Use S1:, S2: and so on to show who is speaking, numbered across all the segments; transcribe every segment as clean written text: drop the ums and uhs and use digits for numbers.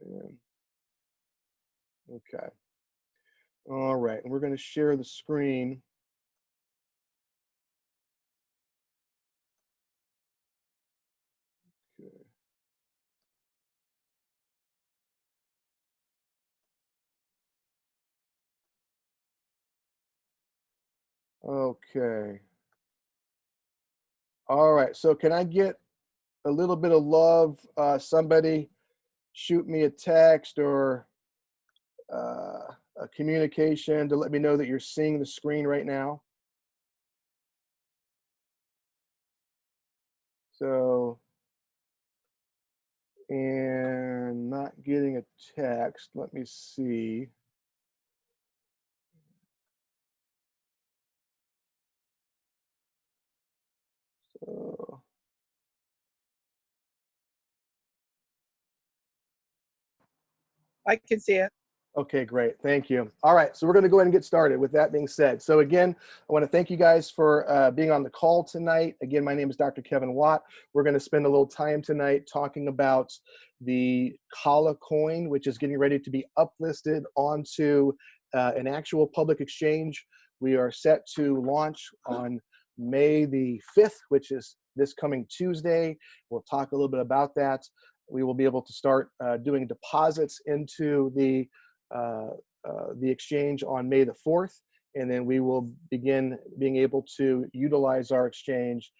S1: Yeah. Okay. All right. And we're going to share the screen. Okay. Okay. All right. So can I get a little bit of love? Somebody shoot me a text or a communication to let me know that you're seeing the screen right now. So, and not getting a text. Let me see. So,
S2: I can see it.
S1: okay, great. Thank you. All right, so we're going to go ahead and get started with that being said. So again, I want to thank you guys for being on the call tonight. Again, my name is Dr. Kevin Watt. We're going to spend a little time tonight talking about the Kala coin, which is getting ready to be uplisted onto an actual public exchange. We are set to launch on May the 5th, which is this coming Tuesday. We'll talk a little bit about that. We will be able to start doing deposits into the exchange on May the 4th, and then we will begin being able to utilize our exchange,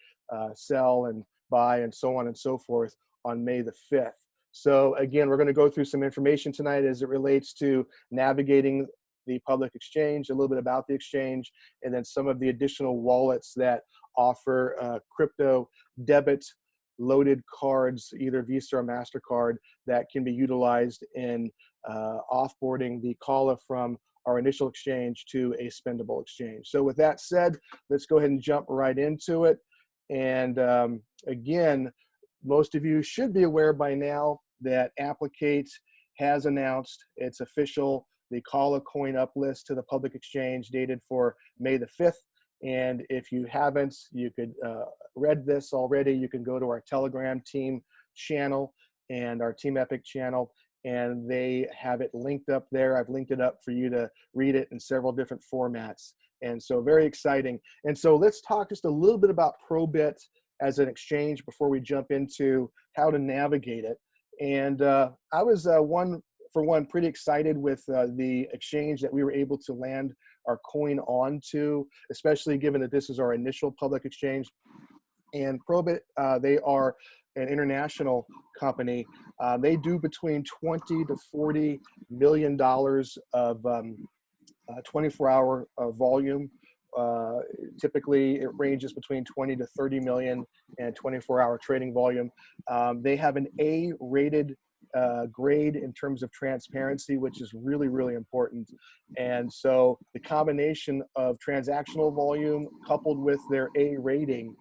S1: sell and buy and so on and so forth on May the 5th. So again, we're going to go through some information tonight as it relates to navigating the public exchange, a little bit about the exchange, and then some of the additional wallets that offer crypto debit loaded cards, either Visa or MasterCard, that can be utilized in offboarding the Kala from our initial exchange to a spendable exchange. So with that said, let's go ahead and jump right into it. And again, most of you should be aware by now that Applicate has announced its official, the Kala coin uplist to the public exchange dated for May the 5th. And if you haven't, you could read this already, you can go to our Telegram team channel and our Team Epic channel, and they have it linked up there. I've linked it up for you to read it in several different formats. And so very exciting. And so let's talk just a little bit about ProBit as an exchange before we jump into how to navigate it. And I was pretty excited with the exchange that we were able to land our coin onto, especially given that this is our initial public exchange. And ProBit, they are an international company. They do between 20 to 40 million dollars of 24-hour volume. Typically, it ranges between 20 to 30 million and 24-hour trading volume. They have an A-rated grade in terms of transparency, which is really, really important. And so the combination of transactional volume coupled with their A rating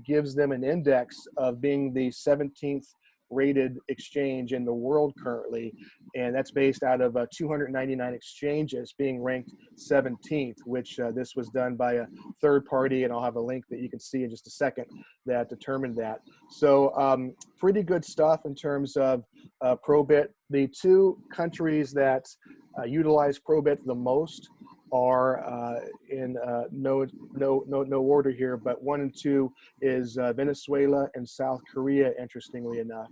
S1: gives them an index of being the 17th rated exchange in the world currently, and that's based out of 299 exchanges being ranked 17th, which this was done by a third party, and I'll have a link that you can see in just a second that determined that. So pretty good stuff in terms of ProBit. The two countries that utilize ProBit the most are in no order here, but 1 and 2 is Venezuela and South Korea, interestingly enough.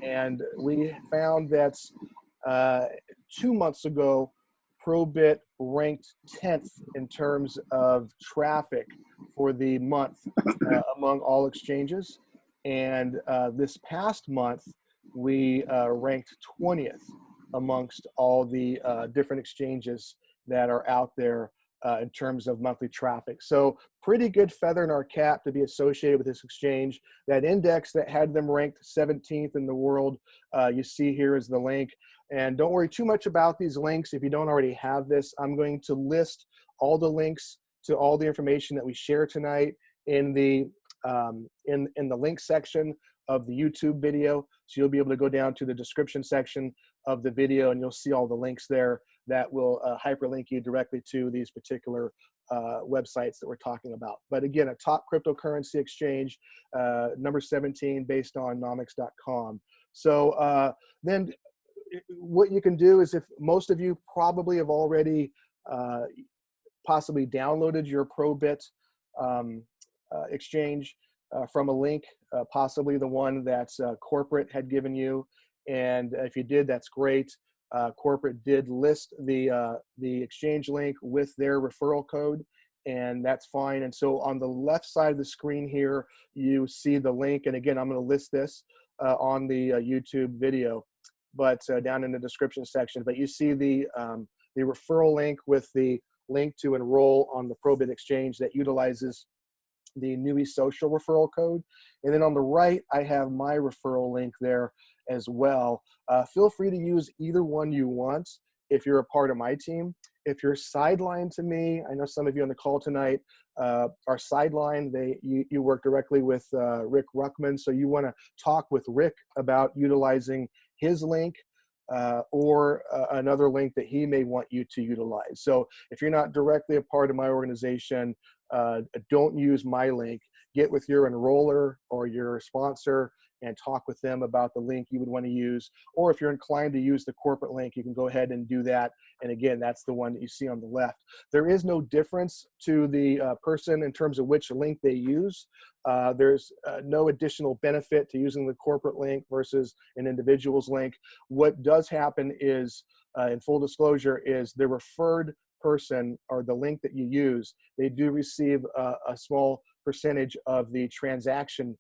S1: And we found that 2 months ago, ProBit ranked 10th in terms of traffic for the month among all exchanges. And this past month, we ranked 20th amongst all the different exchanges that are out there in terms of monthly traffic. So pretty good feather in our cap to be associated with this exchange. That index that had them ranked 17th in the world, you see here is the link. And don't worry too much about these links if you don't already have this. I'm going to list all the links to all the information that we share tonight in the link section of the YouTube video. So you'll be able to go down to the description section of the video and you'll see all the links there that will hyperlink you directly to these particular websites that we're talking about. But again, a top cryptocurrency exchange, number 17, based on nomics.com. So then what you can do is, if most of you probably have already possibly downloaded your ProBit exchange from a link, possibly the one that's corporate had given you. And if you did, that's great. Corporate did list the exchange link with their referral code, and that's fine. And so on the left side of the screen here, you see the link. And again, I'm going to list this on the YouTube video, but down in the description section. But you see the referral link with the link to enroll on the ProBit Exchange that utilizes the Nui Social referral code. And then on the right, I have my referral link there as well. Feel free to use either one you want if you're a part of my team. If you're sidelined to me, I know some of you on the call tonight are sidelined. You work directly with Rick Ruckman, so you want to talk with Rick about utilizing his link or another link that he may want you to utilize. So if you're not directly a part of my organization, don't use my link. Get with your enroller or your sponsor and talk with them about the link you would want to use. Or if you're inclined to use the corporate link, you can go ahead and do that. And again, that's the one that you see on the left. There is no difference to the person in terms of which link they use. There's no additional benefit to using the corporate link versus an individual's link. What does happen is, in full disclosure, is the referred person or the link that you use, they do receive a small percentage of the transaction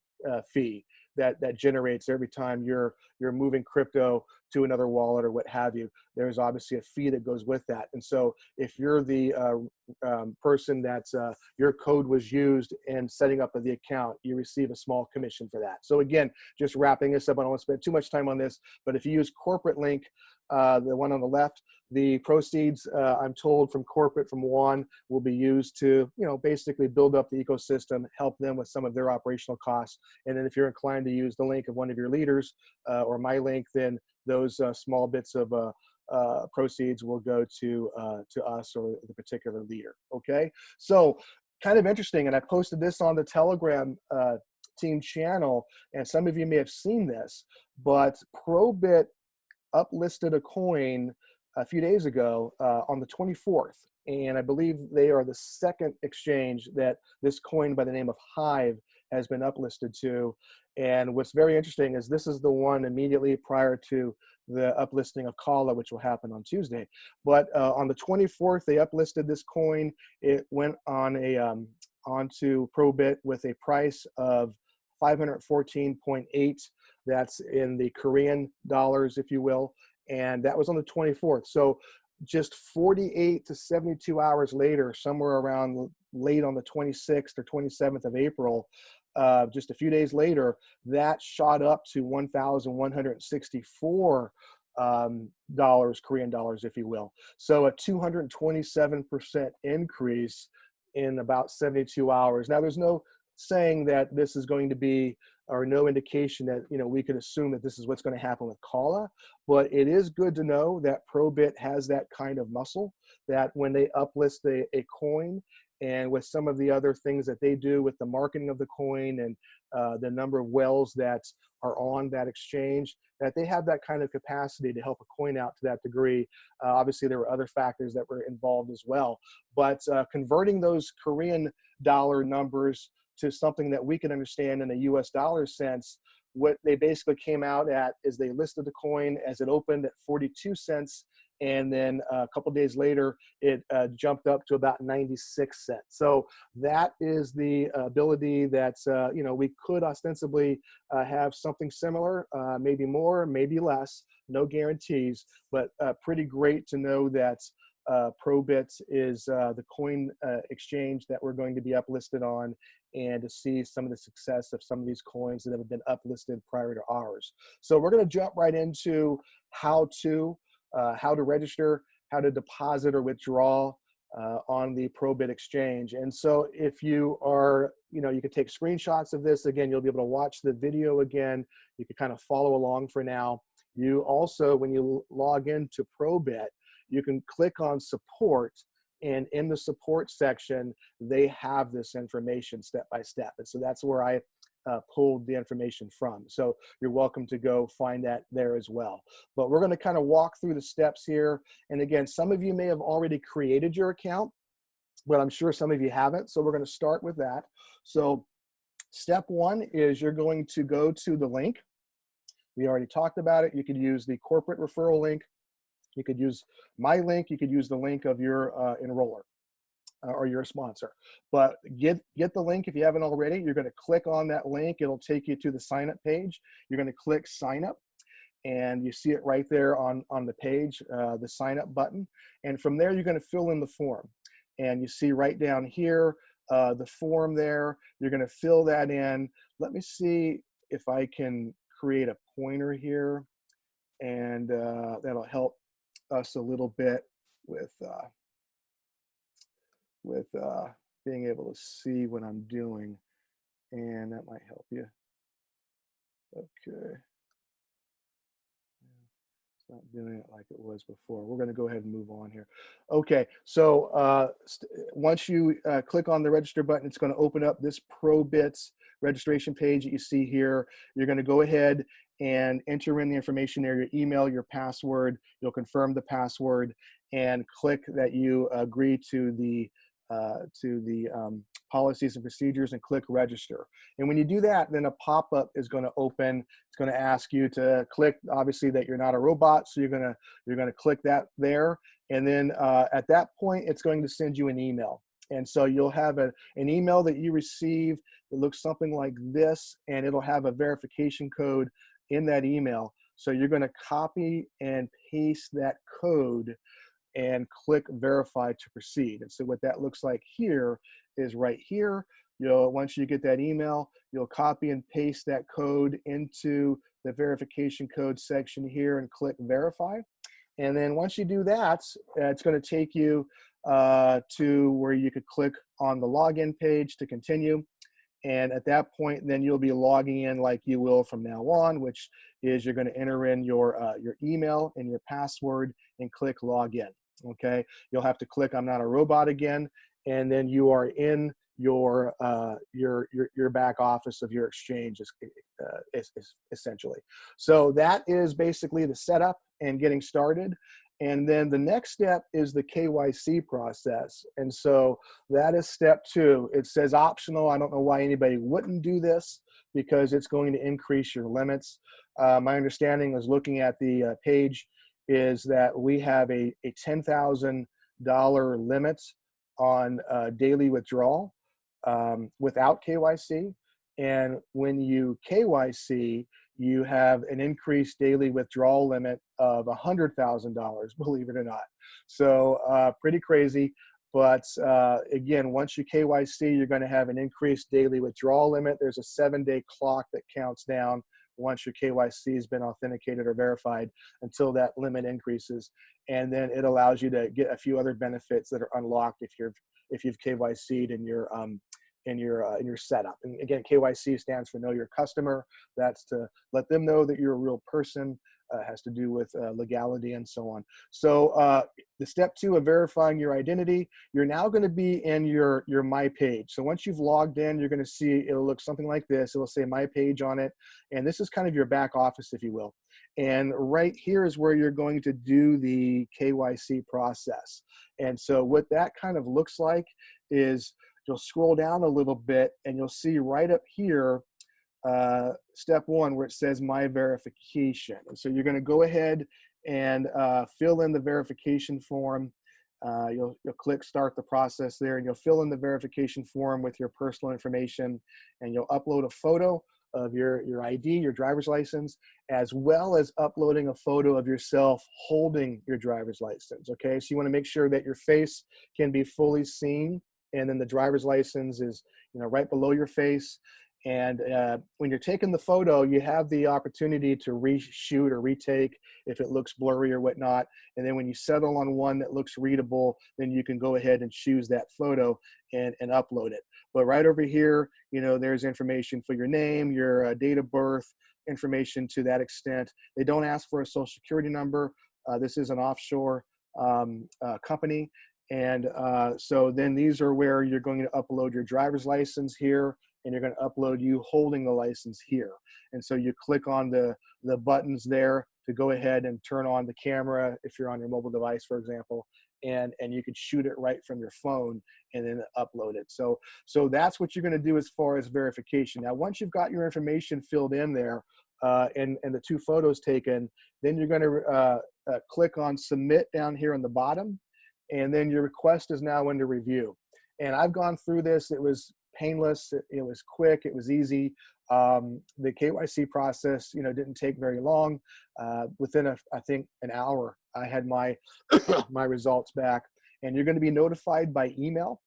S1: fee that generates every time you're moving crypto to another wallet or what have you. There's obviously a fee that goes with that. And so if you're the person that's your code was used in setting up of the account, you receive a small commission for that. So again, just wrapping this up, I don't want to spend too much time on this, but if you use corporate link, the one on the left, the proceeds, I'm told from corporate, from Juan, will be used to, basically build up the ecosystem, help them with some of their operational costs. And then if you're inclined to use the link of one of your leaders or my link, then those small bits of proceeds will go to us or the particular leader. Okay, so kind of interesting, and I posted this on the Telegram team channel, and some of you may have seen this, but ProBit uplisted a coin a few days ago on the 24th, and I believe they are the second exchange that this coin by the name of Hive has been uplisted to. And what's very interesting is this is the one immediately prior to the uplisting of Kala, which will happen on Tuesday. But on the 24th, they uplisted this coin. It went on onto ProBit with a price of 514.8. That's in the Korean dollars, if you will. And that was on the 24th. So just 48 to 72 hours later, somewhere around late on the 26th or 27th of April, just a few days later, that shot up to 1,164 Korean dollars, if you will. So a 227% increase in about 72 hours. Now, there's no saying that this is going to be, or no indication that we could assume that this is what's going to happen with Kala, but it is good to know that ProBit has that kind of muscle, that when they uplist a coin, and with some of the other things that they do with the marketing of the coin and the number of whales that are on that exchange, that they have that kind of capacity to help a coin out to that degree. Obviously, there were other factors that were involved as well, but converting those Korean dollar numbers to something that we can understand in a US dollar sense, what they basically came out at is they listed the coin as it opened at 42 cents. And then a couple days later, it jumped up to about 96 cents. So that is the ability that, we could ostensibly have something similar, maybe more, maybe less, no guarantees, but pretty great to know that ProBit is the coin exchange that we're going to be uplisted on, and to see some of the success of some of these coins that have been uplisted prior to ours. So we're going to jump right into how to register, how to deposit or withdraw on the ProBit exchange. And so if you are, you can take screenshots of this. Again, you'll be able to watch the video again. You can kind of follow along for now. You also, when you log into ProBit, you can click on support, and in the support section, they have this information step by step. And so that's where I pulled the information from. So you're welcome to go find that there as well. But we're going to kind of walk through the steps here. And again, some of you may have already created your account, but I'm sure some of you haven't. So we're going to start with that. So step one is you're going to go to the link. We already talked about it. You could use the corporate referral link. You could use my link. You could use the link of your enroller or your sponsor. But get the link if you haven't already. You're going to click on that link. It'll take you to the sign up page. You're going to click sign up. And you see it right there on the page, the sign up button. And from there, you're going to fill in the form. And you see right down here, the form there. You're going to fill that in. Let me see if I can create a pointer here, and that'll help us a little bit with being able to see what I'm doing, and that might help you. Okay. Not doing it like it was before. We're going to go ahead and move on here. Okay, so once you click on the register button, it's going to open up this ProBit's registration page that you see here. You're going to go ahead and enter in the information there, your email, your password. You'll confirm the password and click that you agree to the policies and procedures and click register. And when you do that, then a pop-up is going to open. It's going to ask you to click, obviously, that you're not a robot. So you're going to click that there. And then at that point, it's going to send you an email. And so you'll have an email that you receive. It looks something like this, and it'll have a verification code in that email. So you're going to copy and paste that code and click verify to proceed. And so what that looks like here is right here. Once you get that email, you'll copy and paste that code into the verification code section here and click verify. And then once you do that, it's going to take you to where you could click on the login page to continue. And at that point, then you'll be logging in like you will from now on, which is you're going to enter in your email and your password and click login. Okay, you'll have to click I'm not a robot again, and then you are in your back office of your exchange, essentially. So that is basically the setup and getting started. And then the next step is the KYC process. And so that is step two. It says optional. I don't know why anybody wouldn't do this, because it's going to increase your limits. My understanding is looking at the page is that we have a $10,000 limit on daily withdrawal without KYC. And when you KYC, you have an increased daily withdrawal limit of $100,000, believe it or not. So pretty crazy. But again, once you KYC, you're going to have an increased daily withdrawal limit. There's a 7-day clock that counts down once your KYC has been authenticated or verified until that limit increases. And then it allows you to get a few other benefits that are unlocked if you've KYC'd in your setup. And again, KYC stands for Know Your Customer. That's to let them know that you're a real person. Has to do with legality and so on. So the step two of verifying your identity, you're now going to be in your My Page. So once you've logged in, you're going to see it'll look something like this. It'll say My Page on it. And this is kind of your back office, if you will. And right here is where you're going to do the KYC process. And so what that kind of looks like is you'll scroll down a little bit and you'll see right up here step one where it says My Verification. And so you're going to go ahead and fill in the verification form. You'll click start the process there, and you'll fill in the verification form with your personal information, and you'll upload a photo of your ID, your driver's license, as well as uploading a photo of yourself holding your driver's license. Okay, so you want to make sure that your face can be fully seen, and then the driver's license is right below your face. And when you're taking the photo, you have the opportunity to reshoot or retake if it looks blurry or whatnot. And then when you settle on one that looks readable, then you can go ahead and choose that photo and upload it. But right over here, there's information for your name, your date of birth, information to that extent. They don't ask for a social security number. This is an offshore company. And so then these are where you're going to upload your driver's license here and you're going to upload you holding the license here. And so you click on the buttons there to go ahead and turn on the camera if you're on your mobile device, for example, and you could shoot it right from your phone and then upload it. So that's what you're going to do as far as verification. Now, once you've got your information filled in there and the 2 photos taken, then you're going to click on submit down here on the bottom, and then your request is now under review. And I've gone through this. It was painless. It was quick. It was easy. The KYC process, didn't take very long. Within I think an hour, I had my my results back. And you're going to be notified by email.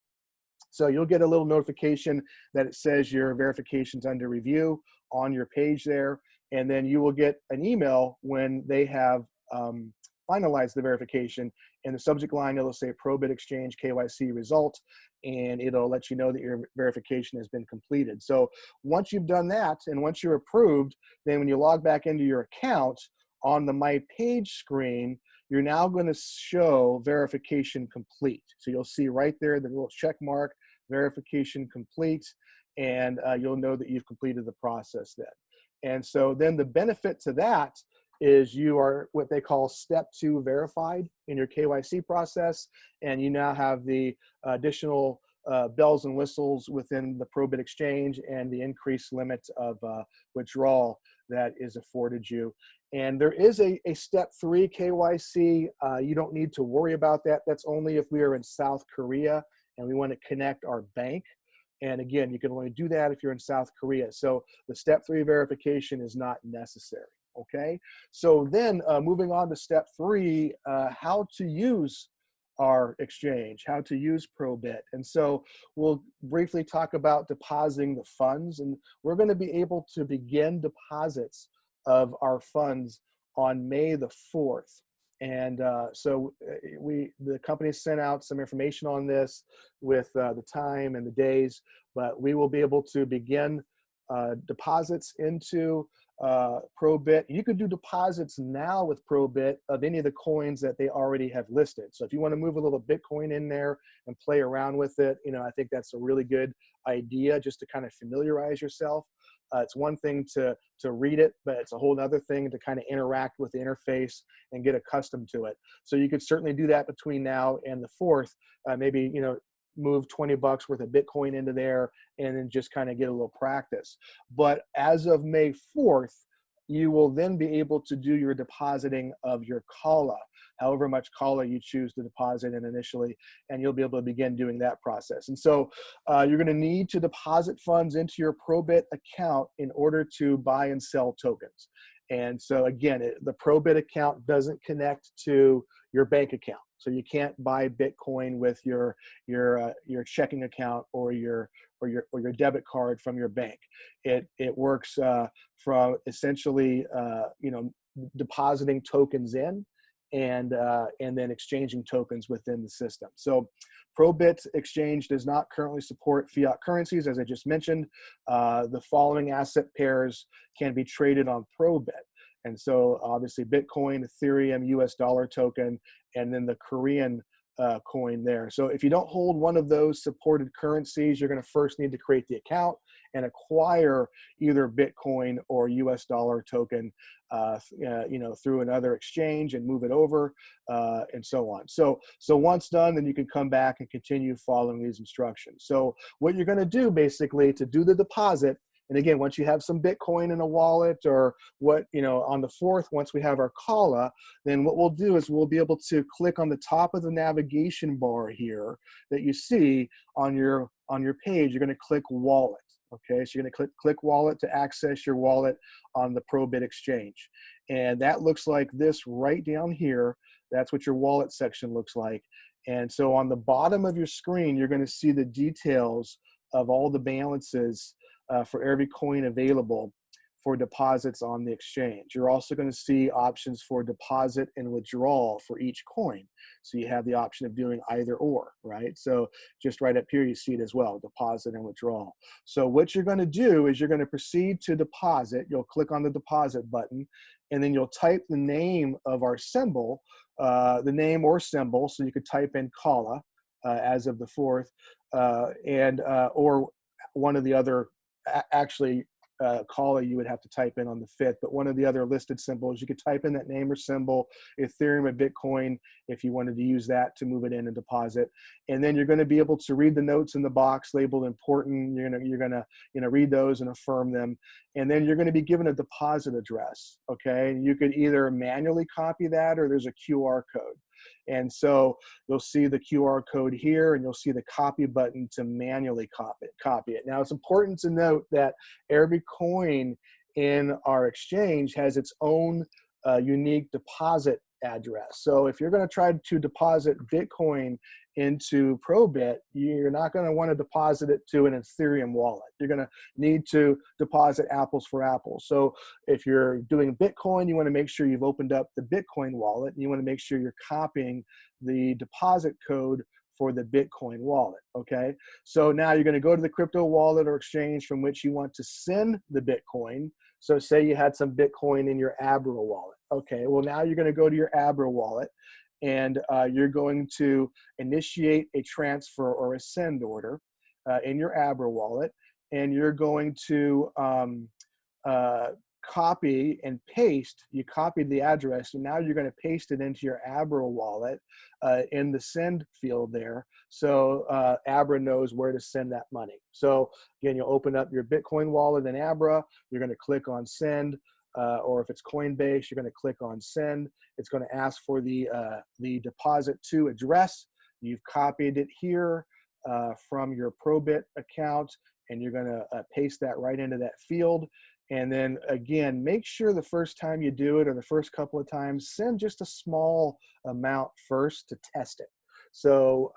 S1: So you'll get a little notification that it says your verification's under review on your page there. And then you will get an email when they have finalized the verification. In the subject line, it'll say ProBit Exchange KYC result, and it'll let you know that your verification has been completed. So once you've done that, and once you're approved, then when you log back into your account on the My Page screen, you're now going to show verification complete. So you'll see right there the little check mark, verification complete, and you'll know that you've completed the process then. And so then the benefit to that is you are what they call step 2 verified in your KYC process, and you now have the additional bells and whistles within the ProBit Exchange and the increased limit of withdrawal that is afforded you. And there is a step 3 KYC. You don't need to worry about that. That's only if we are in South Korea and we want to connect our bank. And again, you can only do that if you're in South Korea. So the step 3 verification is not necessary. Okay, so then moving on to step 3, how to use our exchange, how to use ProBit. And so we'll briefly talk about depositing the funds, and we're going to be able to begin deposits of our funds on May the 4th. And the company sent out some information on this with the time and the days, but we will be able to begin deposits into ProBit. You could do deposits now with ProBit of any of the coins that they already have listed. So if you want to move a little Bitcoin in there and play around with it, I think that's a really good idea just to kind of familiarize yourself. It's one thing to read it, but it's a whole other thing to kind of interact with the interface and get accustomed to it. So you could certainly do that between now and the 4th. Maybe, move 20 bucks worth of Bitcoin into there and then just kind of get a little practice. But as of May 4th, you will then be able to do your depositing of your Kala, however much Kala you choose to deposit in initially, and you'll be able to begin doing that process. And so you're going to need to deposit funds into your ProBit account in order to buy and sell tokens. And so again, the ProBit account doesn't connect to your bank account. So you can't buy Bitcoin with your checking account or your debit card from your bank. It works from essentially depositing tokens in and then exchanging tokens within the system. So ProBit Exchange does not currently support fiat currencies, as I just mentioned. The following asset pairs can be traded on ProBit. And so obviously Bitcoin, Ethereum, US dollar token, and then the Korean coin there. So if you don't hold one of those supported currencies, you're going to first need to create the account and acquire either Bitcoin or US dollar token, through another exchange and move it over, and so on. So once done, then you can come back and continue following these instructions. So what you're going to do basically to do the deposit. And again, once you have some Bitcoin in a wallet or on the 4th, once we have our Kala, then what we'll do is we'll be able to click on the top of the navigation bar here that you see on your page. You're going to click wallet. Okay, so you're going to click wallet to access your wallet on the ProBit Exchange. And that looks like this right down here. That's what your wallet section looks like. And so on the bottom of your screen, you're going to see the details of all the balances for every coin available for deposits on the exchange. You're also going to see options for deposit and withdrawal for each coin. So you have the option of doing either or, right? So just right up here, you see it as well, deposit and withdrawal. So what you're going to do is you're going to proceed to deposit. You'll click on the deposit button, and then you'll type the name of our symbol, the name or symbol. So you could type in Kala as of the 4th, or one of the other actually caller you would have to type in on the 5th, but one of the other listed symbols, you could type in that name or symbol, Ethereum or Bitcoin, if you wanted to use that to move it in and deposit. And then you're going to be able to read the notes in the box labeled important. You're gonna read those and affirm them. And then you're going to be given a deposit address. Okay, you could either manually copy that, or there's a QR code. And so you'll see the QR code here, and you'll see the copy button to manually copy it. Now, it's important to note that every coin in our exchange has its own unique deposit address. So if you're going to try to deposit Bitcoin into ProBit, you're not going to want to deposit it to an Ethereum wallet. You're going to need to deposit apples for apples. So if you're doing Bitcoin, you want to make sure you've opened up the Bitcoin wallet, and you want to make sure you're copying the deposit code for the Bitcoin wallet, okay? So now you're going to go to the crypto wallet or exchange from which you want to send the Bitcoin. So say you had some Bitcoin in your Abra wallet. Okay, well now you're going to go to your Abra wallet, and you're going to initiate a transfer or a send order in your Abra wallet, and you're going to copy and paste. You copied the address, and now you're going to paste it into your Abra wallet in the send field there. So Abra knows where to send that money. So again, you'll open up your Bitcoin wallet in Abra. You're going to click on send, or if it's Coinbase, you're going to click on send. It's going to ask for the deposit to address. You've copied it here from your ProBit account, and you're going to paste that right into that field. And then again, make sure the first time you do it, or the first couple of times, send just a small amount first to test it. So,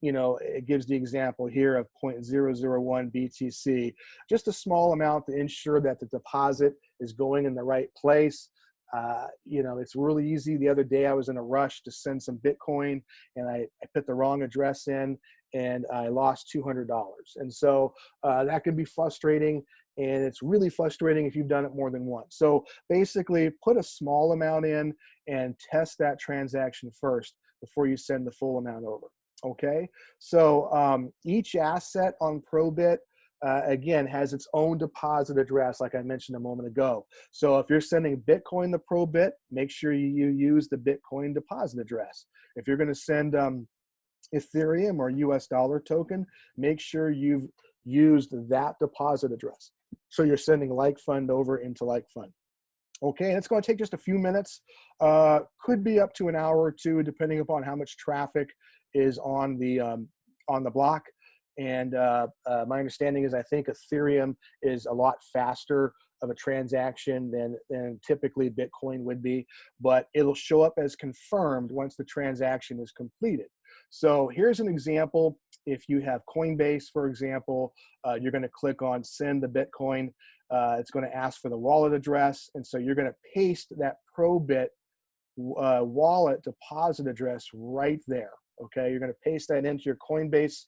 S1: it gives the example here of 0.001 BTC, just a small amount to ensure that the deposit is going in the right place. It's really easy. The other day I was in a rush to send some Bitcoin, and I put the wrong address in, and I lost $200. And so that can be frustrating. And it's really frustrating if you've done it more than once. So basically, put a small amount in and test that transaction first before you send the full amount over. Okay, so each asset on ProBit, again, has its own deposit address, like I mentioned a moment ago. So if you're sending Bitcoin to ProBit, make sure you use the Bitcoin deposit address. If you're going to send Ethereum or US dollar token, make sure you've used that deposit address. So you're sending like fund over into like fund. Okay, and it's going to take just a few minutes. Could be up to an hour or two, depending upon how much traffic is on the block. And my understanding is I think Ethereum is a lot faster of a transaction than typically Bitcoin would be, but it'll show up as confirmed once the transaction is completed. So here's an example. If you have Coinbase, for example, you're going to click on send the Bitcoin. It's going to ask for the wallet address. And so you're going to paste that ProBit wallet deposit address right there. Okay, you're going to paste that into your Coinbase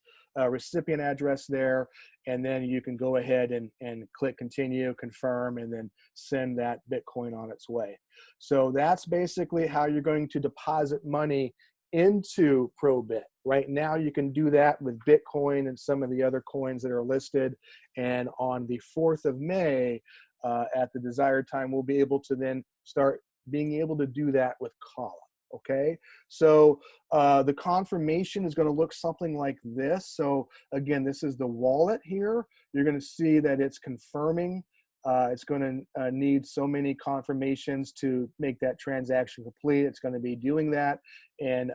S1: recipient address there, and then you can go ahead and click continue, confirm, and then send that Bitcoin on its way. So that's basically how you're going to deposit money into ProBit. Right now, you can do that with Bitcoin and some of the other coins that are listed. And on the 4th of May, at the desired time, we'll be able to then start being able to do that with Kala. Okay, so the confirmation is going to look something like this. So again, this is the wallet here. You're going to see that it's confirming. It's going to need so many confirmations to make that transaction complete. It's going to be doing that, and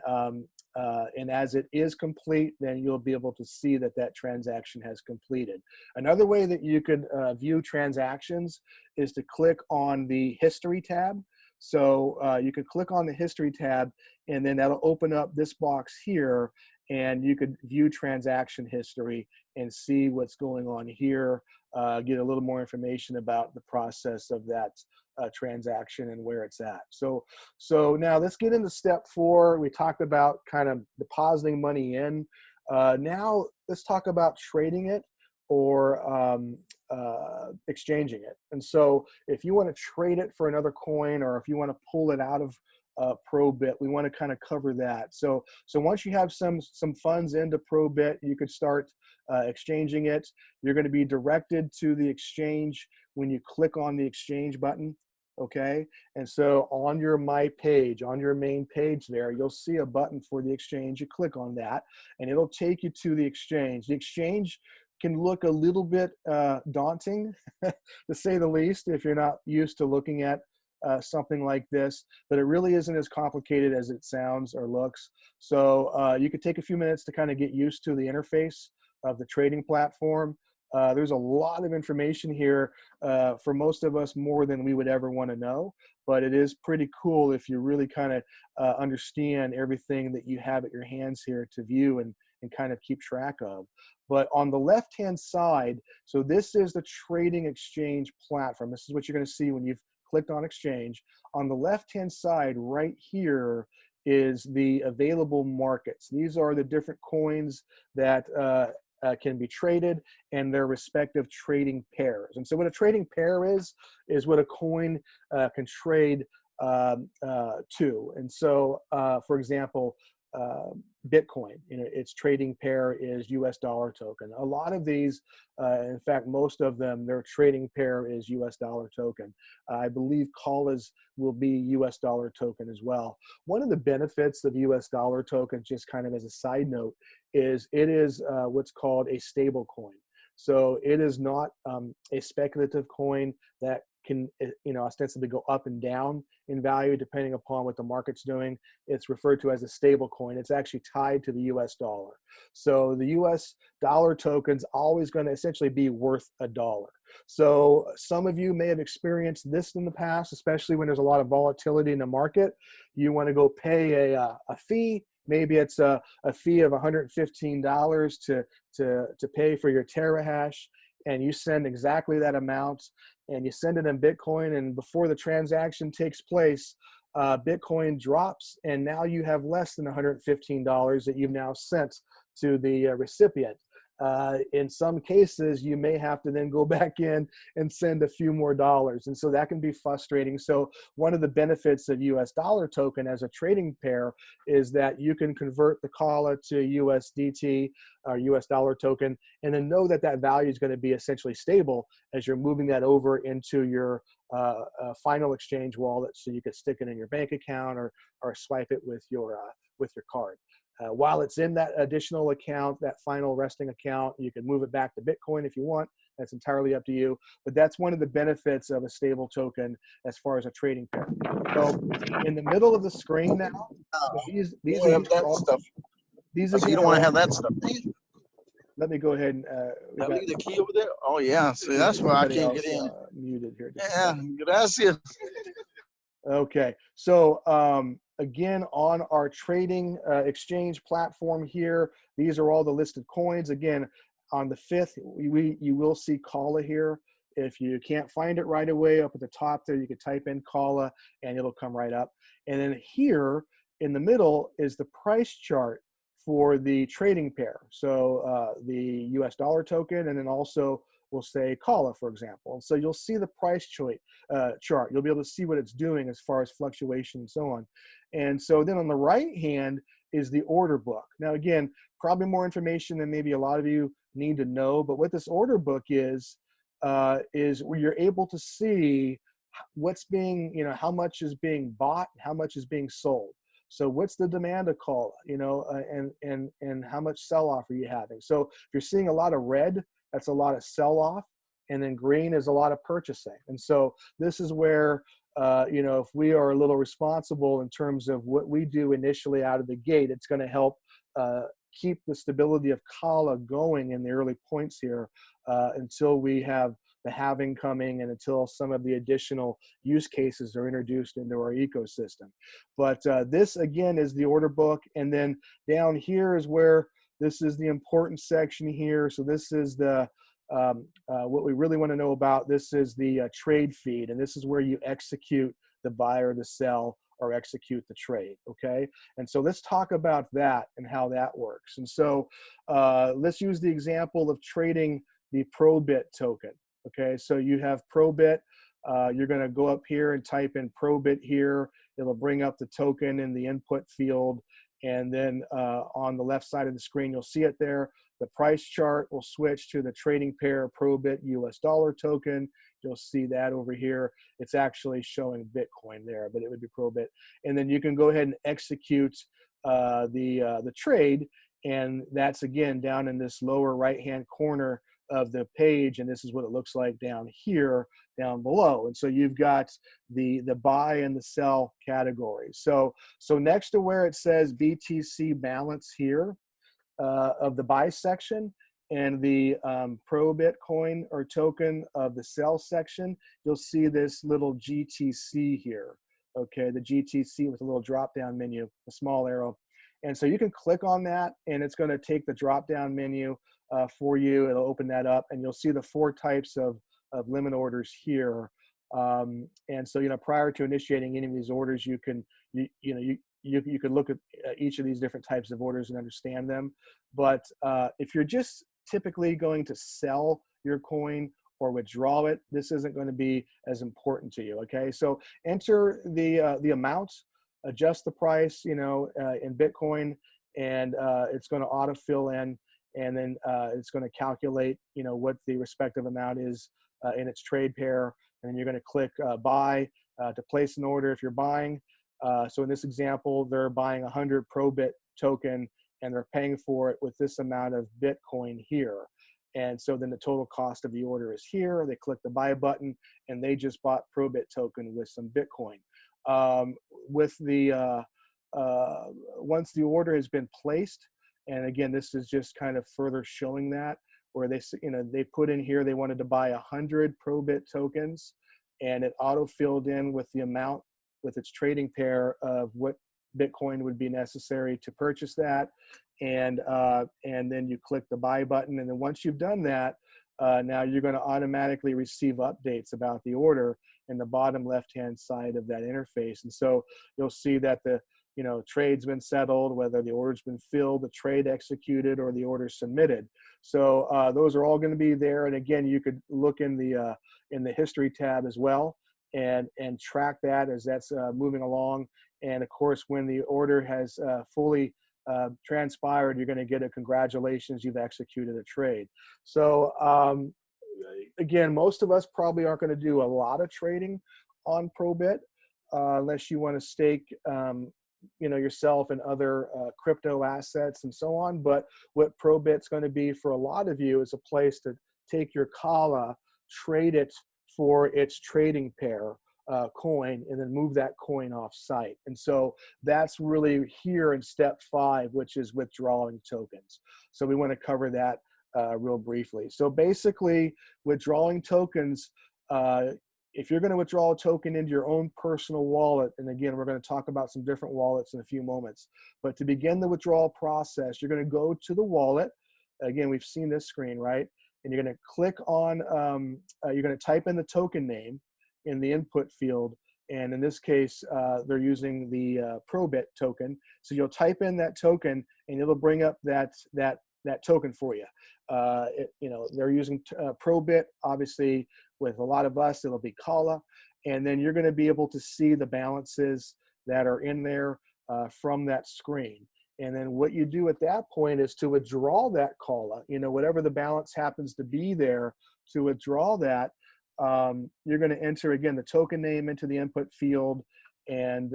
S1: as it is complete, then you'll be able to see that that transaction has completed. Another way that you could view transactions is to click on the history tab. So you could click on the history tab, and then that'll open up this box here, and you could view transaction history and see what's going on here, get a little more information about the process of that transaction and where it's at. So now let's get into step 4. We talked about kind of depositing money in. Now let's talk about trading it or exchanging it. And so if you want to trade it for another coin, or if you want to pull it out of ProBit. We want to kind of cover that. So once you have some funds into ProBit, you could start exchanging it. You're going to be directed to the exchange when you click on the exchange button. Okay, and so on your My page, on your main page there, you'll see a button for the exchange. You click on that, and it'll take you to the exchange. The exchange can look a little bit daunting, to say the least, if you're not used to looking at something like this, but it really isn't as complicated as it sounds or looks. So you could take a few minutes to kind of get used to the interface of the trading platform. There's a lot of information here for most of us, more than we would ever want to know, but it is pretty cool if you really kind of understand everything that you have at your hands here to view and kind of keep track of. But on the left-hand side, so this is the trading exchange platform. This is what you're going to see when you've clicked on exchange. On the left-hand side right here is the available markets. These are the different coins that can be traded and their respective trading pairs. And so what a trading pair is what a coin can trade to. And so, for example, Bitcoin, its trading pair is US dollar token. A lot of these, in fact, most of them, their trading pair is US dollar token. I believe Kala's will be US dollar token as well. One of the benefits of US dollar token, just kind of as a side note, is it is what's called a stable coin. So it is not a speculative coin that can ostensibly go up and down in value depending upon what the market's doing. It's referred to as a stable coin. It's actually tied to the US dollar. So the US dollar token's always going to essentially be worth $1. So some of you may have experienced this in the past, especially when there's a lot of volatility in the market. You want to go pay a fee. Maybe it's a fee of $115 to pay for your terahash, and you send exactly that amount, and you send it in Bitcoin, and before the transaction takes place, Bitcoin drops, and now you have less than $115 that you've now sent to the recipient. In some cases, you may have to then go back in and send a few more dollars. And so that can be frustrating. So one of the benefits of US dollar token as a trading pair is that you can convert the Kala to USDT or US dollar token, and then know that that value is going to be essentially stable as you're moving that over into your final exchange wallet, so you could stick it in your bank account or swipe it with your card. While it's in that additional account, that final resting account, you can move it back to Bitcoin if you want. That's entirely up to you. But that's one of the benefits of a stable token as far as a trading pair. So in the middle of the screen now, these again, these
S3: So you
S1: again
S3: don't want to have that stuff.
S1: let me go ahead and
S3: That leave the key over there? Oh yeah. See, that's why I can't get in.
S1: Muted here.
S3: Yeah, gracias.
S1: Okay, so again, on our trading exchange platform here, these are all the listed coins. Again, on the 5th, you will see Kala here. If you can't find it right away, up at the top there, you can type in Kala and it'll come right up. And then here in the middle is the price chart for the trading pair. So the US dollar token, and then also we'll say Kala, for example. And so you'll see the price chart. You'll be able to see what it's doing as far as fluctuation and so on. And so then on the right hand is the order book. Now again, probably more information than maybe a lot of you need to know, but what this order book is where you're able to see what's being, how much is being bought, how much is being sold. So what's the demand of Kala, and how much sell-off are you having? So if you're seeing a lot of red, that's a lot of sell-off, and then green is a lot of purchasing. And so this is where, if we are a little responsible in terms of what we do initially out of the gate, it's going to help keep the stability of Kala going in the early points here until we have the halving coming and until some of the additional use cases are introduced into our ecosystem. But this, again, is the order book. And then down here is where this is the important section here. So this is the what we really want to know about. This is the trade feed, and this is where you execute the buy or the sell or execute the trade, okay? And so let's talk about that and how that works. And so let's use the example of trading the ProBit token, okay? So you have ProBit. You're going to go up here and type in ProBit here. It'll bring up the token in the input field. And then on the left side of the screen, you'll see it there. The price chart will switch to the trading pair ProBit US dollar token. You'll see that over here. It's actually showing Bitcoin there, but it would be ProBit. And then you can go ahead and execute the trade. And that's, again, down in this lower right-hand corner of the page. And this is what it looks like down here, down below. And so you've got the buy and the sell categories. So next to where it says BTC balance here of the buy section, and the ProBit coin or token of the sell section, you'll see this little GTC here. Okay, the GTC with a little drop-down menu, a small arrow. And so you can click on that, and it's going to take the drop-down menu for you. It'll open that up, and you'll see the 4 types of limit orders here. And so, prior to initiating any of these orders, you can you could look at each of these different types of orders and understand them. But if you're just typically going to sell your coin or withdraw it, this isn't going to be as important to you. Okay, so enter the amount, adjust the price, in Bitcoin, and it's going to autofill in, and then it's going to calculate, what the respective amount is in its trade pair, and then you're going to click buy to place an order if you're buying. So in this example, they're buying 100 ProBit token, and they're paying for it with this amount of Bitcoin here. And so then the total cost of the order is here. They click the buy button, and they just bought ProBit token with some Bitcoin. With the once the order has been placed, and again, this is just kind of further showing that, where they put in here they wanted to buy 100 ProBit tokens, and it auto-filled in with the amount with its trading pair of what Bitcoin would be necessary to purchase that, and then you click the buy button, and then once you've done that, now you're going to automatically receive updates about the order in the bottom left-hand side of that interface. And so you'll see that the trade's been settled, whether the order's been filled, the trade executed, or the order submitted. So those are all going to be there. And again, you could look in the history tab as well, and track that as that's moving along. And of course, when the order has fully transpired, you're going to get a congratulations, you've executed a trade. So again, most of us probably aren't going to do a lot of trading on ProBit unless you want to stake yourself and other crypto assets and so on. But what ProBit's going to be for a lot of you is a place to take your Kala, trade it for its trading pair coin, and then move that coin off site. And so that's really here in step 5, which is withdrawing tokens. So we want to cover that real briefly. So basically, withdrawing tokens, if you're going to withdraw a token into your own personal wallet, and again, we're going to talk about some different wallets in a few moments, but to begin the withdrawal process, you're going to go to the wallet. Again, we've seen this screen, right? And you're going to click on, you're going to type in the token name in the input field. And in this case, they're using the ProBit token. So you'll type in that token, and it'll bring up that token for you. They're using ProBit, obviously. With a lot of us, it'll be Kala. And then you're going to be able to see the balances that are in there from that screen. And then what you do at that point is to withdraw that Kala, whatever the balance happens to be there, to withdraw that, you're going to enter, again, the token name into the input field, and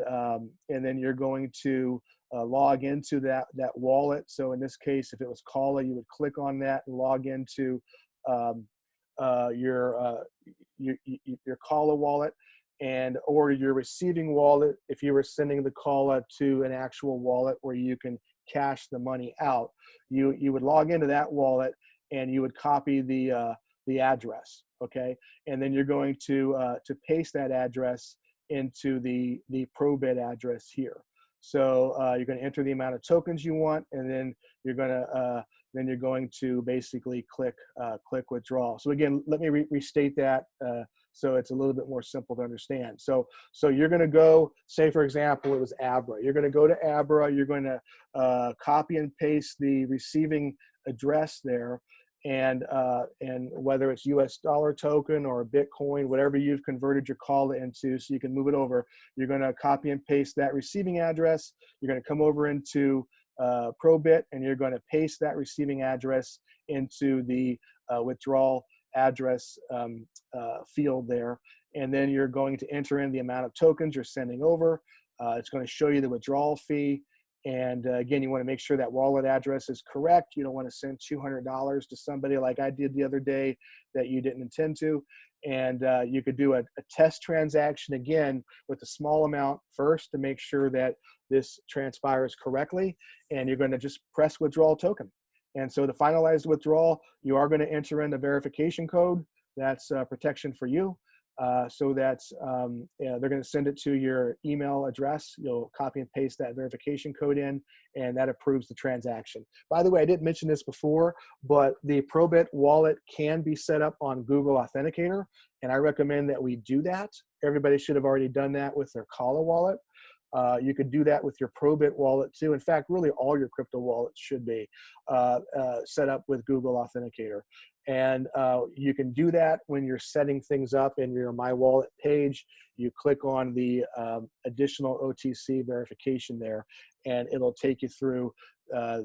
S1: then you're going to log into that wallet. So in this case, if it was Kala, you would click on that and log into your Kala wallet, or your receiving wallet if you were sending the Kala to an actual wallet where you can cash the money out. You would log into that wallet, and you would copy the address, okay? And then you're going to paste that address into the ProBit address here. So you're going to enter the amount of tokens you want, and then you're going to basically click withdraw. So again, let me restate that so it's a little bit more simple to understand. So you're going to go, say for example, it was Abra. You're going to go to Abra. You're going to copy and paste the receiving address there, and whether it's US dollar token or Bitcoin, whatever you've converted your Calla into so you can move it over, you're going to copy and paste that receiving address. You're going to come over into ProBit, and you're going to paste that receiving address into the withdrawal address field there. And then you're going to enter in the amount of tokens you're sending over. It's going to show you the withdrawal fee. And again, you want to make sure that wallet address is correct. You don't want to send $200 to somebody like I did the other day that you didn't intend to. And you could do a test transaction again with a small amount first to make sure that this transpires correctly. And you're going to just press withdrawal token. And so to finalize the withdrawal, you are going to enter in the verification code. That's protection for you. So that's, they're going to send it to your email address. You'll copy and paste that verification code in, and that approves the transaction. By the way, I didn't mention this before, but the ProBit wallet can be set up on Google Authenticator, and I recommend that we do that. Everybody should have already done that with their Calla wallet. You could do that with your ProBit wallet too. In fact, really all your crypto wallets should be set up with Google Authenticator. And you can do that when you're setting things up in your My Wallet page. You click on the additional OTC verification there, and it'll take you through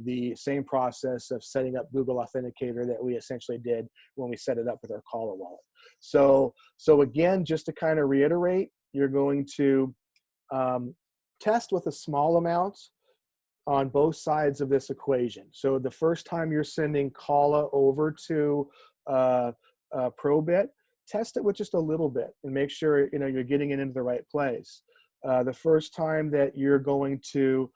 S1: the same process of setting up Google Authenticator that we essentially did when we set it up with our Calla wallet. So again, just to kind of reiterate, you're going to test with a small amount on both sides of this equation. So the first time you're sending Calla over to ProBit, test it with just a little bit and make sure you're getting it into the right place. The first time that you're going to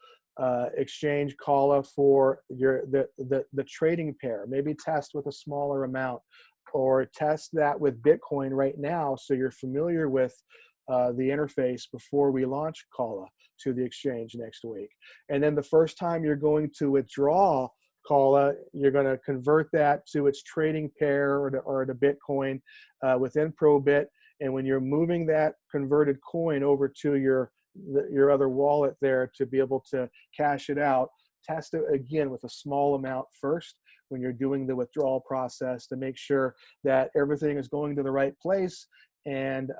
S1: exchange Calla for the trading pair, maybe test with a smaller amount, or test that with Bitcoin right now so you're familiar with the interface before we launch Calla to the exchange next week. And then the first time you're going to withdraw Calla, you're going to convert that to its trading pair or the Bitcoin within ProBit. And when you're moving that converted coin over to your other wallet there to be able to cash it out, test it again with a small amount first when you're doing the withdrawal process to make sure that everything is going to the right place, and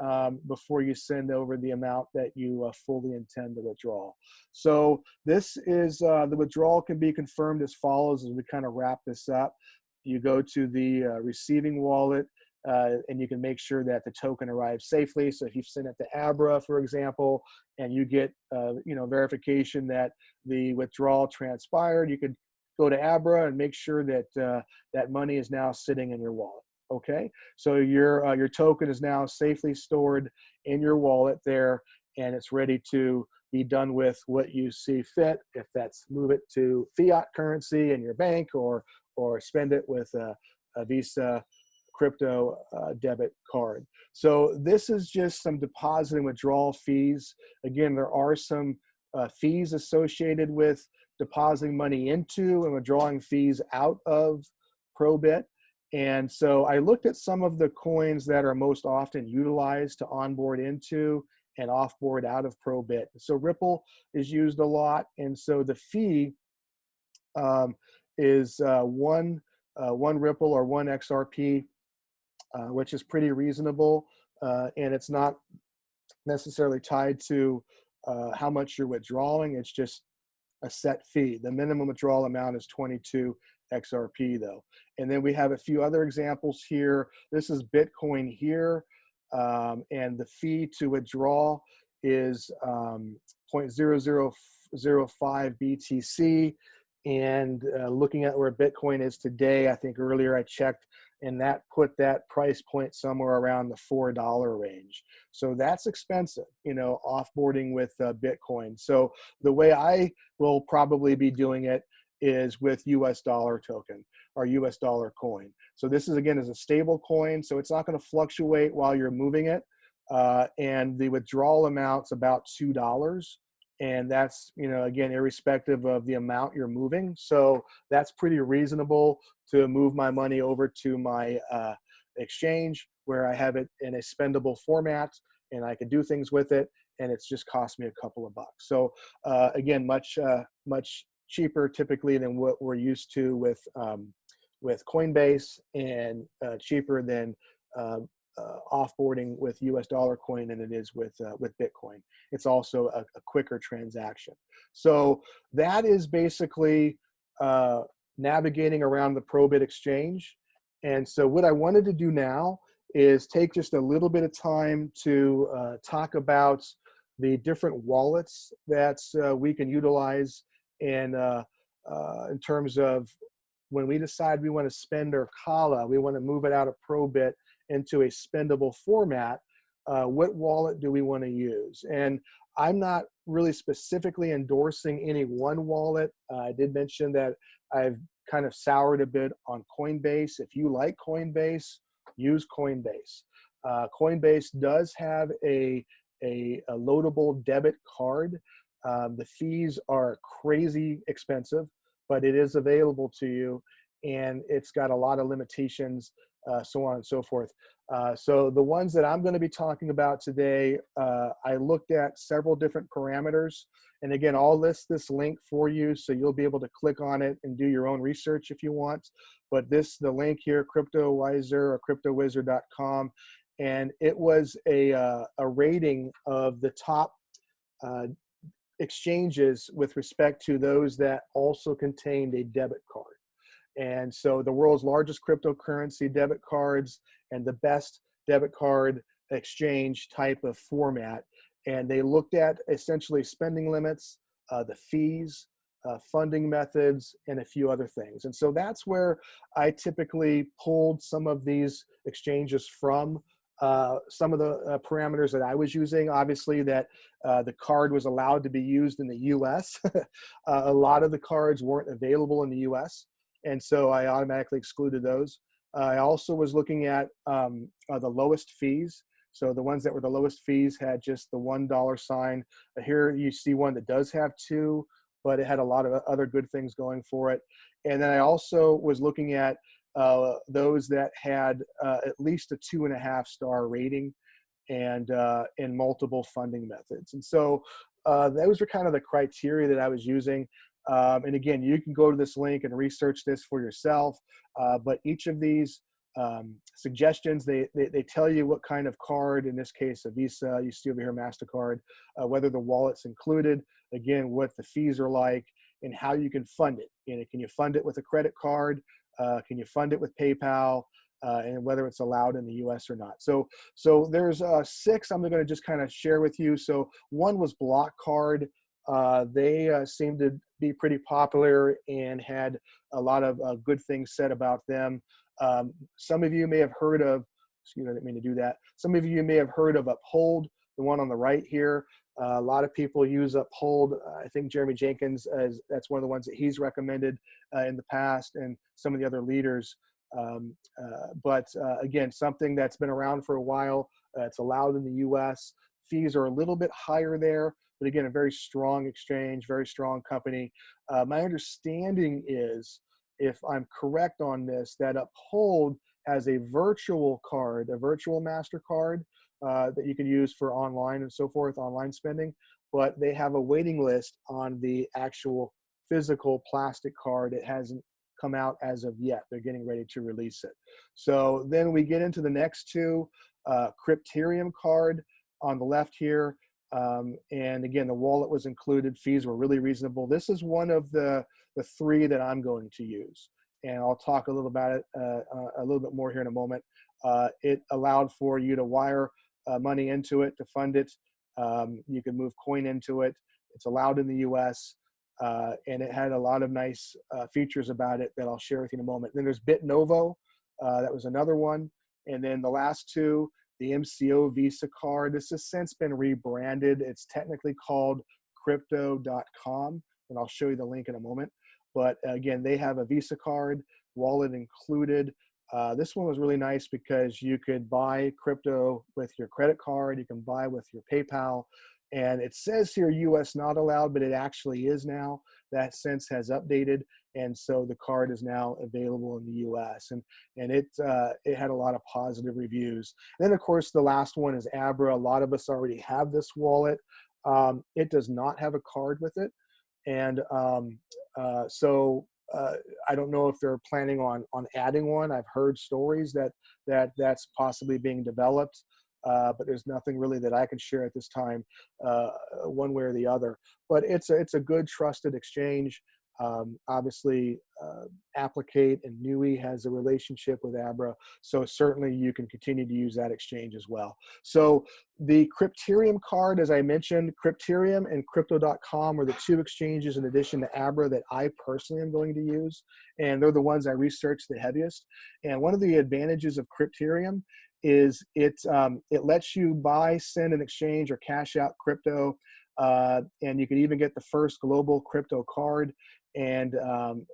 S1: before you send over the amount that you fully intend to withdraw. So this is, the withdrawal can be confirmed as follows as we kind of wrap this up. You go to the receiving wallet, and you can make sure that the token arrives safely. So if you send it to Abra, for example, and you get verification that the withdrawal transpired, you could go to Abra and make sure that that money is now sitting in your wallet. Okay, so your token is now safely stored in your wallet there, and it's ready to be done with what you see fit. If that's move it to fiat currency in your bank, or spend it with a Visa crypto debit card. So this is just some deposit and withdrawal fees. Again, there are some fees associated with depositing money into and withdrawing fees out of ProBit. And so I looked at some of the coins that are most often utilized to onboard into and offboard out of ProBit. So Ripple is used a lot, and so the fee is one Ripple or one XRP, which is pretty reasonable, and it's not necessarily tied to how much you're withdrawing. It's just a set fee. The minimum withdrawal amount is 22 XRP though. And then we have a few other examples here. This is Bitcoin here, and the fee to withdraw is 0.0005 BTC. And looking at where Bitcoin is today, I think earlier I checked, and that put that price point somewhere around the $4 range. So that's expensive, offboarding with Bitcoin. So the way I will probably be doing it is with US dollar token or US dollar coin. So this is, again, is a stable coin, so it's not going to fluctuate while you're moving it. And the withdrawal amount's about $2. And that's, again, irrespective of the amount you're moving. So that's pretty reasonable to move my money over to my exchange where I have it in a spendable format and I can do things with it. And it's just cost me a couple of bucks. So again, much cheaper typically than what we're used to with with Coinbase and cheaper than offboarding with US dollar coin than it is with Bitcoin. It's also a quicker transaction. So that is basically navigating around the ProBit Exchange. And so what I wanted to do now is take just a little bit of time to talk about the different wallets that we can utilize in terms of when we decide we want to spend our Kala, we want to move it out of ProBit into a spendable format, what wallet do we want to use? And I'm not really specifically endorsing any one wallet. I did mention that I've kind of soured a bit on Coinbase. If you like Coinbase, use Coinbase. Coinbase does have a loadable debit card. The fees are crazy expensive, but it is available to you, and it's got a lot of limitations, so on and so forth. So the ones that I'm going to be talking about today, I looked at several different parameters. And again, I'll list this link for you, so you'll be able to click on it and do your own research if you want. But the link here, CryptoWiser or CryptoWizard.com, and it was a rating of the top exchanges with respect to those that also contained a debit card. And so the world's largest cryptocurrency debit cards and the best debit card exchange type of format. And they looked at essentially spending limits, the fees, funding methods, and a few other things. And so that's where I typically pulled some of these exchanges from. Some of the parameters that I was using, obviously that the card was allowed to be used in the US. A lot of the cards weren't available in the US. And so I automatically excluded those. I also was looking at the lowest fees. So the ones that were the lowest fees had just the $1 sign. Here you see one that does have two, but it had a lot of other good things going for it. And then I also was looking at those that had at least a 2.5-star rating and multiple funding methods. And so those were kind of the criteria that I was using. And again, you can go to this link and research this for yourself. But each of these suggestions, they tell you what kind of card, in this case, a Visa, you see over here, MasterCard, whether the wallet's included, again, what the fees are like, and how you can fund it. Can you fund it with a credit card? Can you fund it with PayPal? And whether it's allowed in the US or not. So there's 6 I'm going to just kind of share with you. So one was Block Card. They seemed to be pretty popular and had a lot of good things said about them. Some of you may have heard of, excuse me, I didn't mean to do that. Some of you may have heard of Uphold, the one on the right here. A lot of people use Uphold. I think Jeremy Jenkins, that's one of the ones that he's recommended in the past, and some of the other leaders. But again, something that's been around for a while. It's allowed in the US. Fees are a little bit higher there, but again, a very strong exchange, very strong company. My understanding is, if I'm correct on this, that Uphold has a virtual card, a virtual MasterCard that you can use for online and so forth, online spending, but they have a waiting list on the actual physical plastic card. It hasn't come out as of yet. They're getting ready to release it. So then we get into the next two, Crypterium card on the left here. And again, the wallet was included. Fees were really reasonable. This is one of the 3 that I'm going to use. And I'll talk a little about it a little bit more here in a moment. It allowed for you to wire money into it to fund it. You can move coin into it. It's allowed in the US. And it had a lot of nice features about it that I'll share with you in a moment. Then there's BitNovo. That was another one. And then the last 2, the MCO Visa card. This has since been rebranded. It's technically called Crypto.com, and I'll show you the link in a moment. But again, they have a Visa card, wallet included. This one was really nice because you could buy crypto with your credit card. You can buy with your PayPal. And it says here US not allowed, but it actually is now. That since has updated, and so the card is now available in the US. And it had a lot of positive reviews. And then of course the last one is Abra. A lot of us already have this wallet. It does not have a card with it, and so I don't know if they're planning on adding one. I've heard stories that's possibly being developed, but there's nothing really that I can share at this time, one way or the other. But it's a good trusted exchange. Obviously, Applicate and Nui has a relationship with Abra, so certainly you can continue to use that exchange as well. So the Crypterium card, as I mentioned, Crypterium and Crypto.com are the two exchanges in addition to Abra that I personally am going to use, and they're the ones I researched the heaviest. And one of the advantages of Crypterium is it lets you buy, send, and exchange or cash out crypto, and you can even get the first global crypto card. And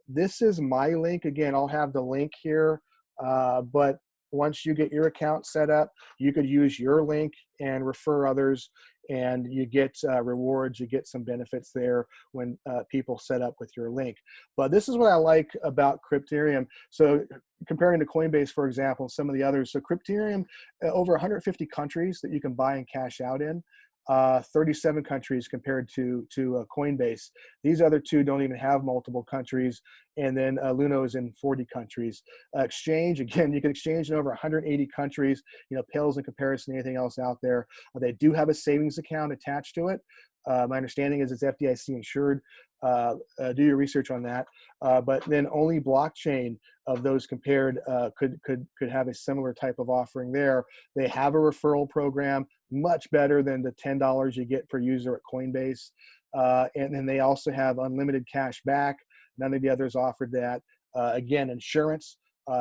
S1: this is my link. Again, I'll have the link here, but once you get your account set up, you could use your link and refer others, and you get rewards, you get some benefits there when people set up with your link. But this is what I like about Crypterium. So comparing to Coinbase, for example, some of the others. So Crypterium, over 150 countries that you can buy and cash out in. 37 countries compared to Coinbase. These other two don't even have multiple countries, and then Luno is in 40 countries. Exchange, again, you can exchange in over 180 countries. You know, pales in comparison to anything else out there. They do have a savings account attached to it. My understanding is it's FDIC insured. Do your research on that. But then only blockchain of those compared could have a similar type of offering there. They have a referral program, much better than the $10 you get per user at Coinbase. And then they also have unlimited cash back. None of the others offered that. Again, insurance.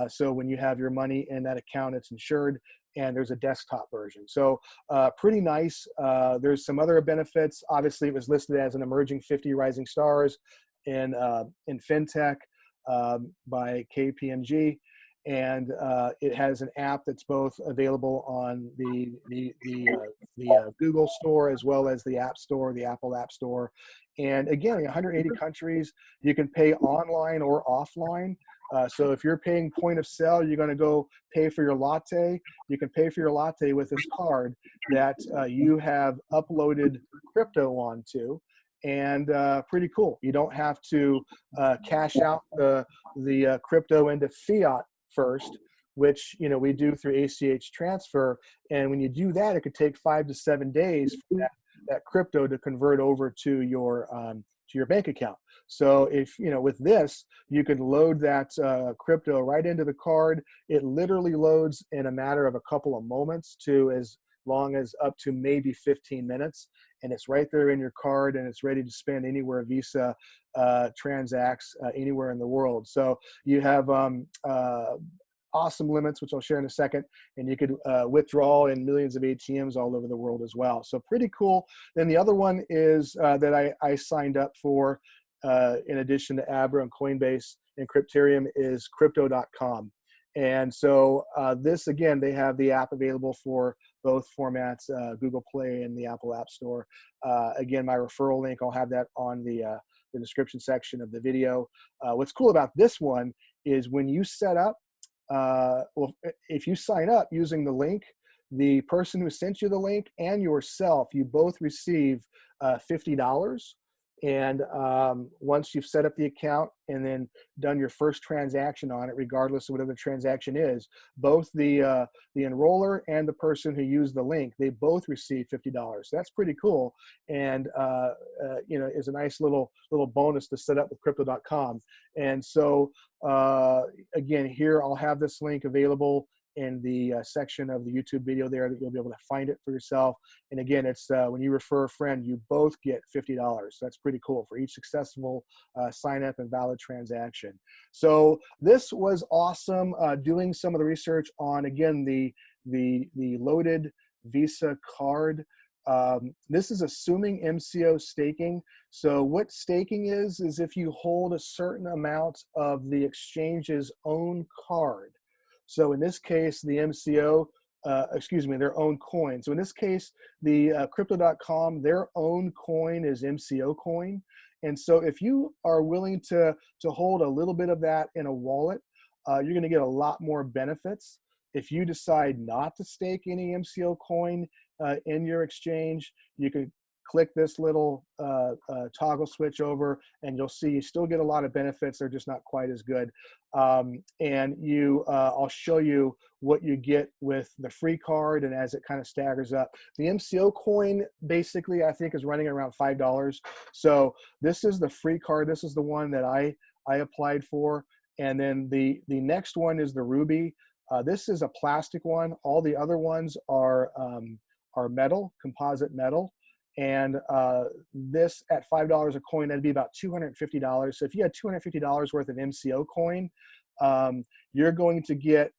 S1: So when you have your money in that account, it's insured. And there's a desktop version. So pretty nice. There's some other benefits. Obviously, it was listed as an emerging 50 rising stars in fintech by KPMG. And it has an app that's both available on the Google Store as well as the App Store, the Apple App Store. And again, 180 countries, you can pay online or offline. So if you're paying point of sale, you're going to go pay for your latte. You can pay for your latte with this card that you have uploaded crypto onto. And pretty cool. You don't have to cash out the crypto into fiat first, which we do through ACH transfer. And when you do that, it could take 5 to 7 days for that crypto to convert over to your bank account. So if with this, you could load that crypto right into the card. It literally loads in a matter of a couple of moments to as long as up to maybe 15 minutes. And it's right there in your card, and it's ready to spend anywhere Visa transacts anywhere in the world. So you have awesome limits, which I'll share in a second, and you could withdraw in millions of ATMs all over the world as well. So pretty cool. Then the other one is that I signed up for, in addition to Abra and Coinbase and Crypterium, is Crypto.com. And so this, again, they have the app available for both formats, Google Play and the Apple App Store. Again, my referral link, I'll have that on the description section of the video. What's cool about this one is when you set up, well, if you sign up using the link, the person who sent you the link and yourself, you both receive $50. And once you've set up the account and then done your first transaction on it, regardless of whatever the transaction is, both the enroller and the person who used the link, they both receive $50. So that's pretty cool, and is a nice little bonus to set up with Crypto.com. And so again, here I'll have this link available in the section of the YouTube video there, that you'll be able to find it for yourself. And again, it's when you refer a friend, you both get $50. So that's pretty cool for each successful sign up and valid transaction. So this was awesome. Doing some of the research on, again, the loaded Visa card. This is assuming MCO staking. So what staking is if you hold a certain amount of the exchange's own card. So in this case, the MCO, their own coin. So in this case, the Crypto.com, their own coin is MCO coin. And so if you are willing to hold a little bit of that in a wallet, you're going to get a lot more benefits. If you decide not to stake any MCO coin in your exchange, you could click this little toggle switch over, and you'll see you still get a lot of benefits. They're just not quite as good. And I'll show you what you get with the free card, and as it kind of staggers up. The MCO coin basically I think is running around $5. So this is the free card. This is the one that I applied for. And then the next one is the Ruby. This is a plastic one. All the other ones are metal, composite metal. And this at $5 a coin, that'd be about $250. So if you had $250 worth of MCO coin, you're going to get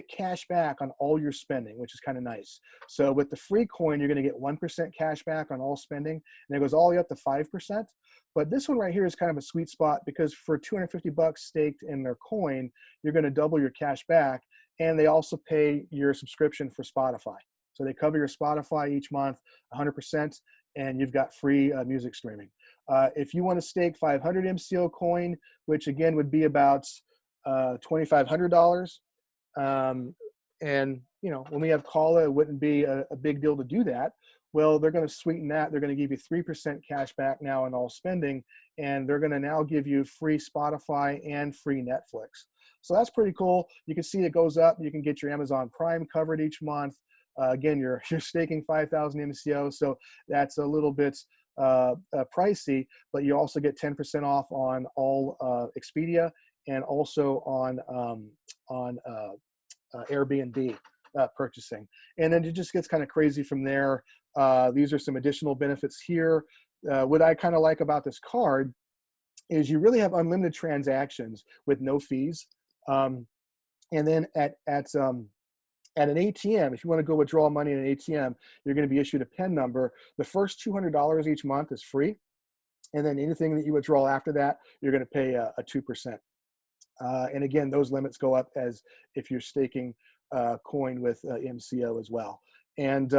S1: cash back on all your spending, which is kind of nice. So with the free coin, you're going to get 1% cash back on all spending, and it goes all the way up to 5%. But this one right here is kind of a sweet spot, because for 250 bucks staked in their coin, you're going to double your cash back, and they also pay your subscription for Spotify. So they cover your Spotify each month, 100%, and you've got free music streaming. If you want to stake 500 MCO coin, which again would be about $2,500, and when we have Kala, it wouldn't be a big deal to do that. Well, they're going to sweeten that. They're going to give you 3% cash back now on all spending, and they're going to now give you free Spotify and free Netflix. So that's pretty cool. You can see it goes up. You can get your Amazon Prime covered each month. Again, you're staking 5,000 MCO, so that's a little bit pricey, but you also get 10% off on all Expedia, and also on Airbnb purchasing. And then it just gets kind of crazy from there. These are some additional benefits here. What I kind of like about this card is you really have unlimited transactions with no fees. And then at an ATM, if you want to go withdraw money in an ATM, you're going to be issued a PIN number. The first $200 each month is free. And then anything that you withdraw after that, you're going to pay a 2%. And again, those limits go up as if you're staking coin with MCO as well. And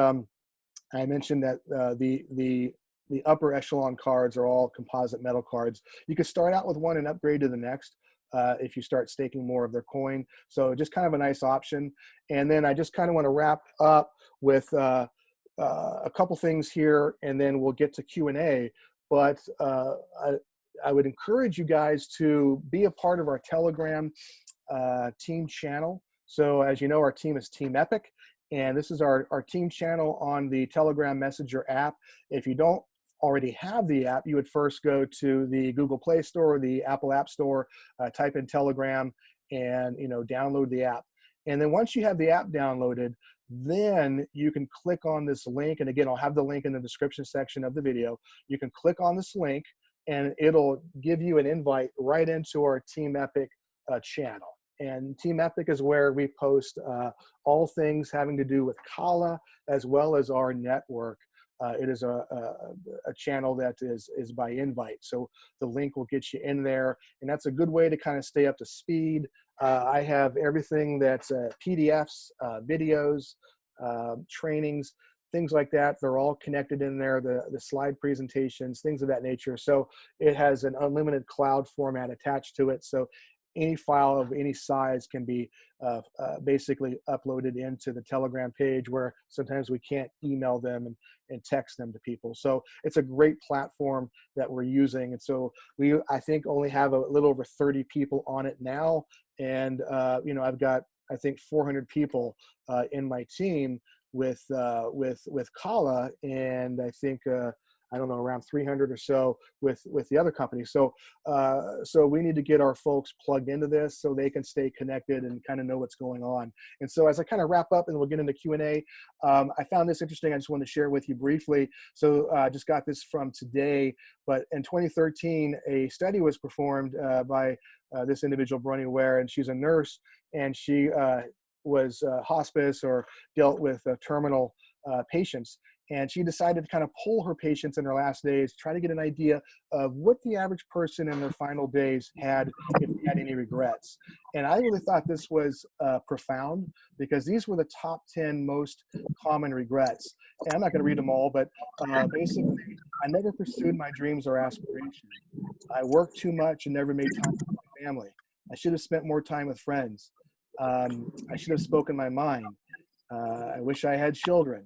S1: I mentioned that the upper echelon cards are all composite metal cards. You could start out with one and upgrade to the next if you start staking more of their coin. So just kind of a nice option. And then I just kind of want to wrap up with a couple things here, and then we'll get to Q&A. But I would encourage you guys to be a part of our Telegram team channel. So as you know, our team is Team Epic, and this is our team channel on the Telegram Messenger app. If you don't already have the app, you would first go to the Google Play Store or the Apple App Store, type in Telegram, and download the app. And then once you have the app downloaded, then you can click on this link. And again, I'll have the link in the description section of the video. You can click on this link, and it'll give you an invite right into our Team Epic channel. And Team Epic is where we post all things having to do with Kala, as well as our network. It is a channel that is by invite. So the link will get you in there, and that's a good way to kind of stay up to speed. I have everything that's PDFs, videos, trainings, things like that. They're all connected in there, the slide presentations, things of that nature. So it has an unlimited cloud format attached to it. So any file of any size can be basically uploaded into the Telegram page, where sometimes we can't email them and text them to people. So it's a great platform that we're using. And so we, I think, only have a little over 30 people on it now. And, I've got, I think, 400 people in my team with Kala, and I think, I don't know, around 300 or so with the other companies. So we need to get our folks plugged into this so they can stay connected and kind of know what's going on. And so as I kind of wrap up, and we'll get into Q&A, I found this interesting. I just wanted to share with you briefly. So I just got this from today, but in 2013, a study was performed by this individual, Bronnie Ware, and she's a nurse, and she was hospice or dealt with terminal patients. And she decided to kind of poll her patients in their last days, try to get an idea of what the average person in their final days had, if they had any regrets. And I really thought this was profound, because these were the top 10 most common regrets. And I'm not going to read them all, but basically, I never pursued my dreams or aspirations. I worked too much and never made time for my family. I should have spent more time with friends. I should have spoken my mind. I wish I had children.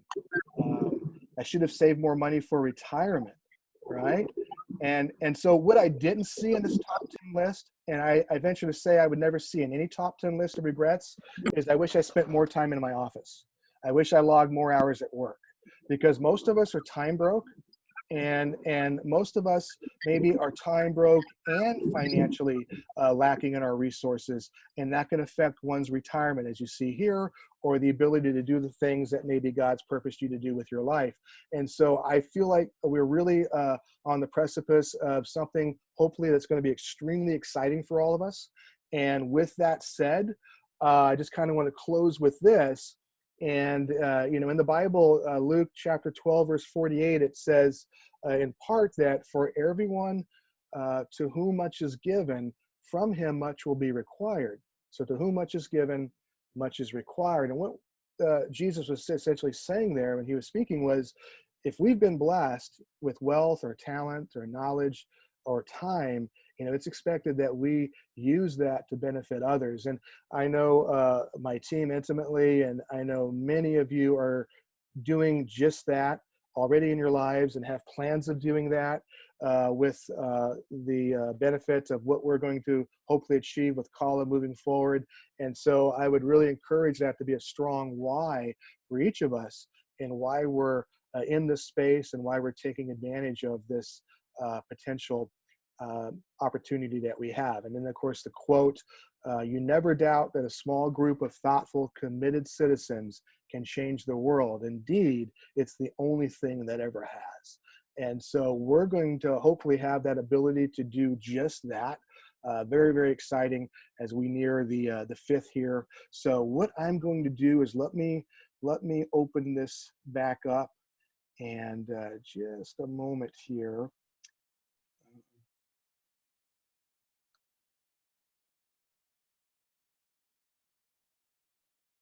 S1: I should have saved more money for retirement, right? And so what I didn't see in this top 10 list, and I venture to say I would never see in any top 10 list of regrets, is I wish I spent more time in my office. I wish I logged more hours at work, because most of us are time broke, and most of us maybe are time broke and financially lacking in our resources, and that can affect one's retirement, as you see here, or the ability to do the things that maybe God's purposed you to do with your life. And so I feel like we're really on the precipice of something, hopefully, that's going to be extremely exciting for all of us. And with that said, I just kind of want to close with this. And, you know, in the Bible, Luke chapter 12, verse 48, it says in part that for everyone to whom much is given, from him much will be required. So to whom much is given, much is required. And what Jesus was essentially saying there when he was speaking was, if we've been blessed with wealth or talent or knowledge or time, you know, it's expected that we use that to benefit others. And I know my team intimately, and I know many of you are doing just that already in your lives and have plans of doing that with the benefit of what we're going to hopefully achieve with Kala moving forward. And so I would really encourage that to be a strong why for each of us, and why we're in this space, and why we're taking advantage of this potential opportunity that we have. And then, of course, the quote, you never doubt that a small group of thoughtful, committed citizens can change the world. Indeed, it's the only thing that ever has. And so we're going to hopefully have that ability to do just that. Very, very exciting as we near the fifth here. So what I'm going to do is let me open this back up, and just a moment here.